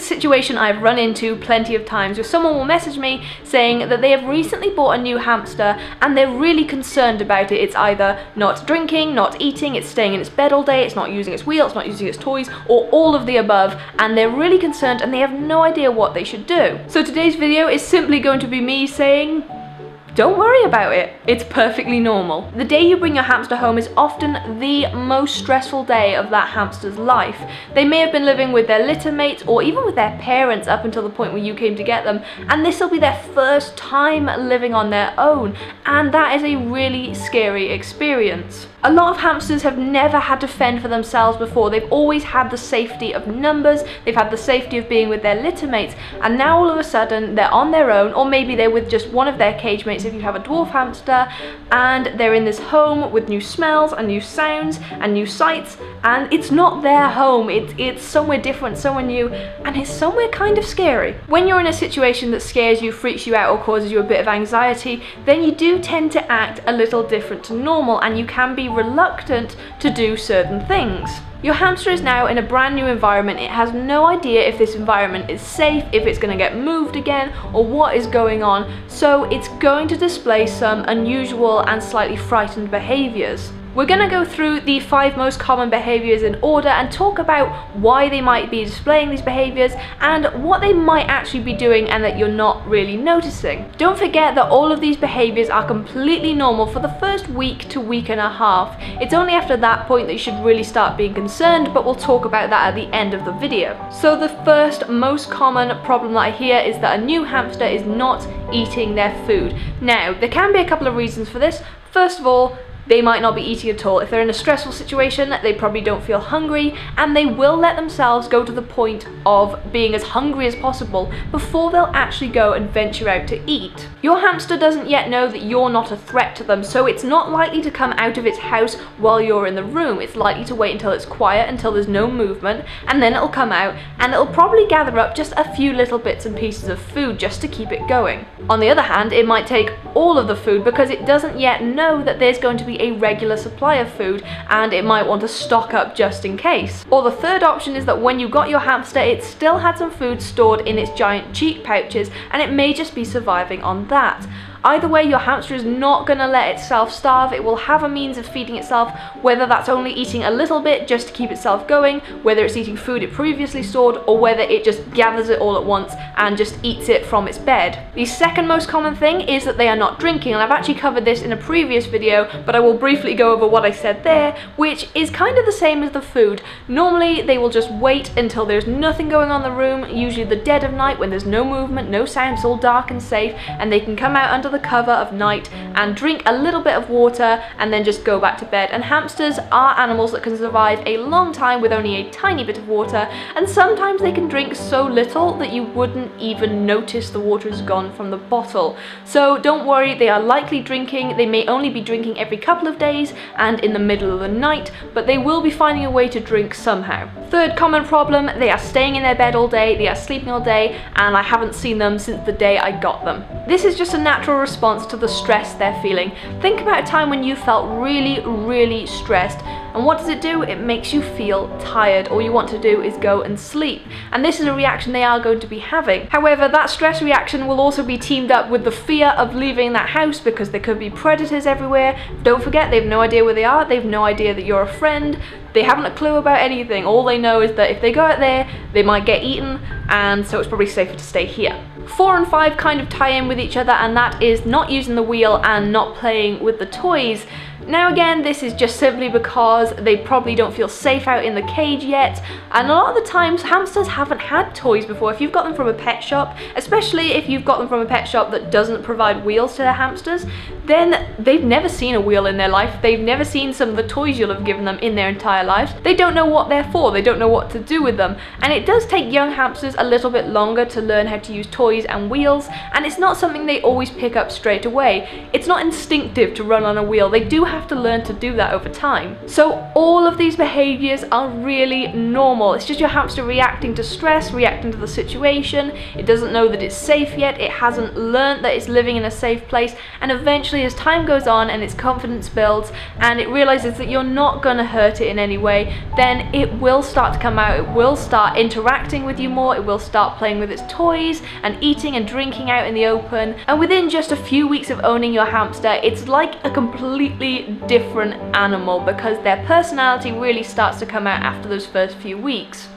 a situation I've run into plenty of times where someone will message me saying that they have recently bought a new hamster and they're really concerned about it. It's either not drinking, not eating, it's staying in its bed all day, it's not using its wheel, it's not using its toys, or all of the above, and they're really concerned and they have no idea what they should do. So today's video is simply going to be me saying, don't worry about it. It's perfectly normal. The day you bring your hamster home is often the most stressful day of that hamster's life. They may have been living with their litter mates or even with their parents up until the point where you came to get them, and this will be their first time living on their own, and that is a really scary experience. A lot of hamsters have never had to fend for themselves before. They've always had the safety of numbers, they've had the safety of being with their litter mates, and now all of a sudden they're on their own, or maybe they're with just one of their cage mates if you have a dwarf hamster, and they're in this home with new smells and new sounds and new sights, and it's not their home, it's somewhere different, somewhere new, and it's somewhere kind of scary. When you're in a situation that scares you, freaks you out, or causes you a bit of anxiety, then you do tend to act a little different to normal, and you can be reluctant to do certain things. Your hamster is now in a brand new environment. It has no idea if this environment is safe, if it's going to get moved again, or what is going on, so it's going to display some unusual and slightly frightened behaviours. We're going to go through the 5 most common behaviours in order and talk about why they might be displaying these behaviours and what they might actually be doing and that you're not really noticing. Don't forget that all of these behaviours are completely normal for the first week to week and a half. It's only after that point that you should really start being concerned, but we'll talk about that at the end of the video. So the first most common problem that I hear is that a new hamster is not eating their food. Now, there can be a couple of reasons for this. First of all, they might not be eating at all. If they're in a stressful situation, they probably don't feel hungry, and they will let themselves go to the point of being as hungry as possible before they'll actually go and venture out to eat. Your hamster doesn't yet know that you're not a threat to them, so it's not likely to come out of its house while you're in the room. It's likely to wait until it's quiet, until there's no movement, and then it'll come out, and it'll probably gather up just a few little bits and pieces of food just to keep it going. On the other hand, it might take all of the food because it doesn't yet know that there's going to be a regular supply of food, and it might want to stock up just in case. Or the third option is that when you got your hamster, it still had some food stored in its giant cheek pouches, and it may just be surviving on that. Either way, your hamster is not going to let itself starve. It will have a means of feeding itself, whether that's only eating a little bit just to keep itself going, whether it's eating food it previously stored, or whether it just gathers it all at once and just eats it from its bed. The second most common thing is that they are not drinking, and I've actually covered this in a previous video, but I will briefly go over what I said there, which is kind of the same as the food. Normally, they will just wait until there's nothing going on in the room, usually the dead of night when there's no movement, no sound, it's all dark and safe, and they can come out under the cover of night and drink a little bit of water and then just go back to bed. And hamsters are animals that can survive a long time with only a tiny bit of water, and sometimes they can drink so little that you wouldn't even notice the water is gone from the bottle. So don't worry, they are likely drinking. They may only be drinking every couple of days and in the middle of the night, but they will be finding a way to drink somehow. Third common problem, they are staying in their bed all day, they are sleeping all day, and I haven't seen them since the day I got them. This is just a natural response to the stress they're feeling. Think about a time when you felt really stressed, and what does it do? It makes you feel tired. All you want to do is go and sleep, and this is a reaction they are going to be having. However, that stress reaction will also be teamed up with the fear of leaving that house because there could be predators everywhere. Don't forget, they have no idea where they are, they have no idea that you're a friend, they haven't a clue about anything. All they know is that if they go out there, they might get eaten, and so it's probably safer to stay here. 4 and 5 kind of tie in with each other, and that is not using the wheel and not playing with the toys. Now again, this is just simply because they probably don't feel safe out in the cage yet, and a lot of the times hamsters haven't had toys before. If you've got them from a pet shop, especially if you've got them from a pet shop that doesn't provide wheels to their hamsters, then they've never seen a wheel in their life. They've never seen some of the toys you'll have given them in their entire lives. They don't know what they're for, they don't know what to do with them, and it does take young hamsters a little bit longer to learn how to use toys and wheels, and it's not something they always pick up straight away. It's not instinctive to run on a wheel. They do have to learn to do that over time. So all of these behaviours are really normal. It's just your hamster reacting to stress, reacting to the situation. It doesn't know that it's safe yet. It hasn't learned that it's living in a safe place. And eventually, as time goes on and its confidence builds and it realizes that you're not going to hurt it in any way, then it will start to come out. It will start interacting with you more. It will start playing with its toys and eating and drinking out in the open. And within just a few weeks of owning your hamster, it's like a completely different animal because their personality really starts to come out after those first few weeks.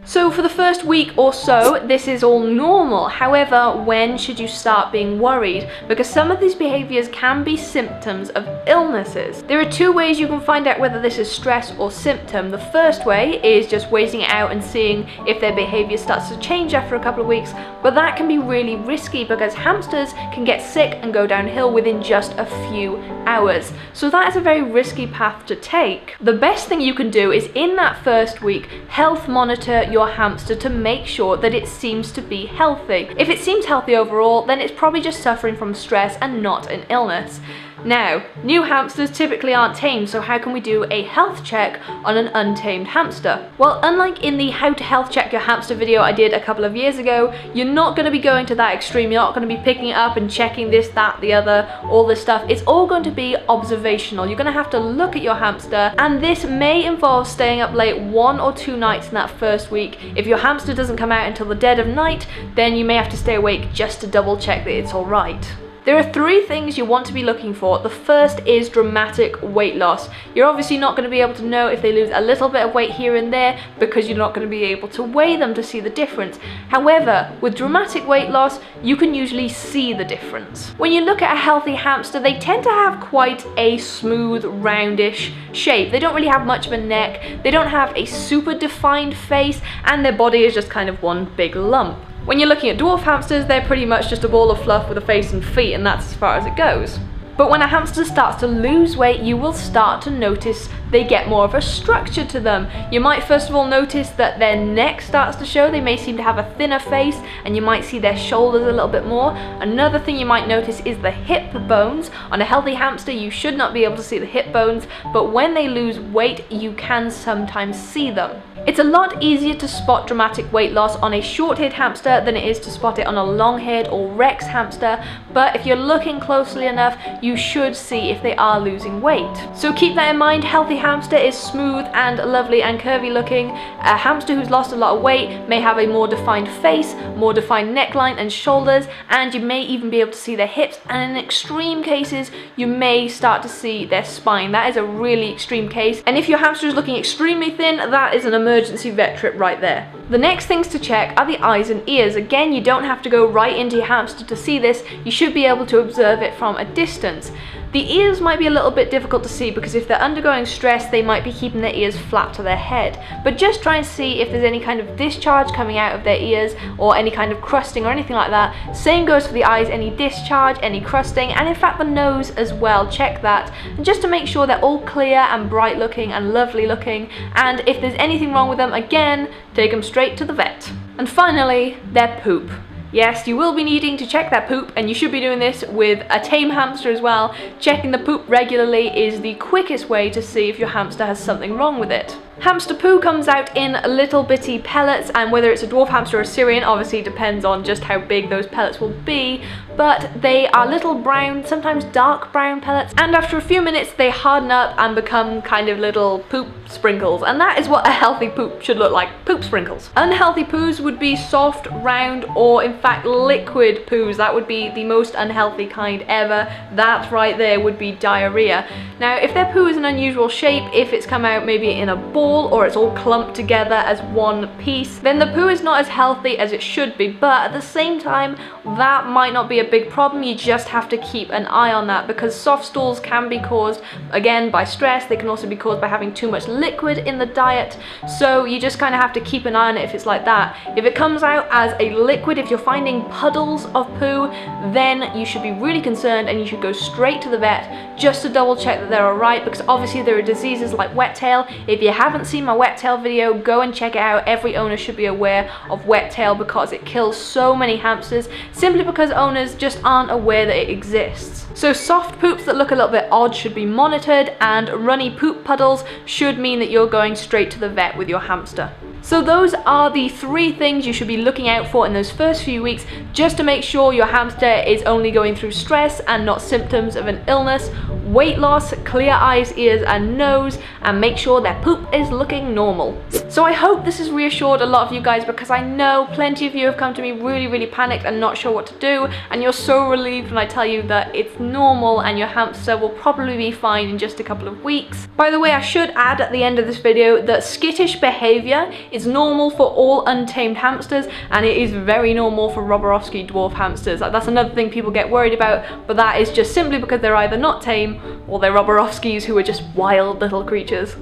So for the first week or so, this is all normal. However, when should you start being worried? Because some of these behaviors can be symptoms of illnesses. There are two ways you can find out whether this is stress or symptom. The first way is just waiting it out and seeing if their behavior starts to change after a couple of weeks, but that can be really risky because hamsters can get sick and go downhill within just a few hours. So that is a very risky path to take. The best thing you can do is in that first week, health monitor your hamster to make sure that it seems to be healthy. If it seems healthy overall, then it's probably just suffering from stress and not an illness. Now, new hamsters typically aren't tamed, so how can we do a health check on an untamed hamster? Well, unlike in the how to health check your hamster video I did a couple of years ago, you're not going to be going to that extreme. You're not going to be picking it up and checking this, that, the other, all this stuff. It's all going to be observational. You're going to have to look at your hamster, and this may involve staying up late 1 or 2 nights in that first week. If your hamster doesn't come out until the dead of night, then you may have to stay awake just to double check that it's all right. There are 3 things you want to be looking for. The first is dramatic weight loss. You're obviously not going to be able to know if they lose a little bit of weight here and there because you're not going to be able to weigh them to see the difference. However, with dramatic weight loss, you can usually see the difference. When you look at a healthy hamster, they tend to have quite a smooth, roundish shape. They don't really have much of a neck, they don't have a super defined face, and their body is just kind of one big lump. When you're looking at dwarf hamsters, they're pretty much just a ball of fluff with a face and feet, and that's as far as it goes. But when a hamster starts to lose weight, you will start to notice they get more of a structure to them. You might first of all notice that their neck starts to show. They may seem to have a thinner face, and you might see their shoulders a little bit more. Another thing you might notice is the hip bones. On a healthy hamster, you should not be able to see the hip bones, but when they lose weight, you can sometimes see them. It's a lot easier to spot dramatic weight loss on a short-haired hamster than it is to spot it on a long-haired or Rex hamster, but if you're looking closely enough, you should see if they are losing weight. So keep that in mind. Healthy hamster is smooth and lovely and curvy looking. A hamster who's lost a lot of weight may have a more defined face, more defined neckline and shoulders, and you may even be able to see their hips, and in extreme cases, you may start to see their spine. That is a really extreme case, and if your hamster is looking extremely thin, that is an emergency vet trip right there. The next things to check are the eyes and ears. Again, you don't have to go right into your hamster to see this. You should be able to observe it from a distance. The ears might be a little bit difficult to see because if they're undergoing stress, they might be keeping their ears flat to their head. But just try and see if there's any kind of discharge coming out of their ears or any kind of crusting or anything like that. Same goes for the eyes, any discharge, any crusting, and in fact the nose as well. Check that. And just to make sure they're all clear and bright looking and lovely looking. And if there's anything wrong with them, again, take them straight to the vet. And finally, their poop. Yes, you will be needing to check that poop, and you should be doing this with a tame hamster as well. Checking the poop regularly is the quickest way to see if your hamster has something wrong with it. Hamster poo comes out in little bitty pellets, and whether it's a dwarf hamster or a Syrian obviously depends on just how big those pellets will be, but they are little brown, sometimes dark brown pellets, and after a few minutes they harden up and become kind of little poop sprinkles, and that is what a healthy poop should look like, poop sprinkles. Unhealthy poos would be soft, round, or in fact liquid poos. That would be the most unhealthy kind ever. That right there would be diarrhea. Now if their poo is an unusual shape, if it's come out maybe in a ball or it's all clumped together as one piece, then the poo is not as healthy as it should be, but at the same time that might not be a big problem. You just have to keep an eye on that because soft stools can be caused again by stress. They can also be caused by having too much liquid in the diet, so you just kind of have to keep an eye on it if it's like that. If it comes out as a liquid, if you're finding puddles of poo, then you should be really concerned and you should go straight to the vet just to double check that they're alright, because obviously there are diseases like wet tail. If you have haven't seen my wet tail video, go and check it out. Every owner should be aware of wet tail because it kills so many hamsters simply because owners just aren't aware that it exists. So soft poops that look a little bit odd should be monitored, and runny poop puddles should mean that you're going straight to the vet with your hamster. So those are the 3 things you should be looking out for in those first few weeks, just to make sure your hamster is only going through stress and not symptoms of an illness. Weight loss, clear eyes, ears and nose, and make sure their poop is looking normal. So I hope this has reassured a lot of you guys, because I know plenty of you have come to me really panicked and not sure what to do, and you're so relieved when I tell you that it's normal and your hamster will probably be fine in just a couple of weeks. By the way, I should add at the end of this video that skittish behaviour is normal for all untamed hamsters, and it is very normal for Roborovski dwarf hamsters. That's another thing people get worried about, but that is just simply because they're either not tame or they're Roborovskis, who are just wild little creatures.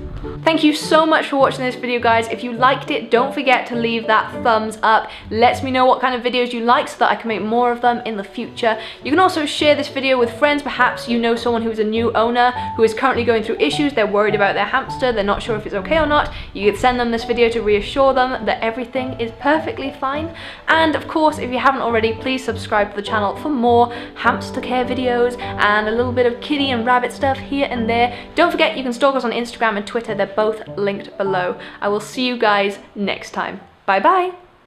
Thank you so much for watching this video, guys. If you liked it, don't forget to leave that thumbs up. Lets me know what kind of videos you like so that I can make more of them in the future. You can also share this video with friends. Perhaps you know someone who's a new owner who is currently going through issues. They're worried about their hamster, they're not sure if it's okay or not. You could send them this video to reassure them that everything is perfectly fine. And of course, if you haven't already, please subscribe to the channel for more hamster care videos and a little bit of kitty and rabbit stuff here and there. Don't forget, you can stalk us on Instagram and Twitter. They're both linked below. I will see you guys next time. Bye bye.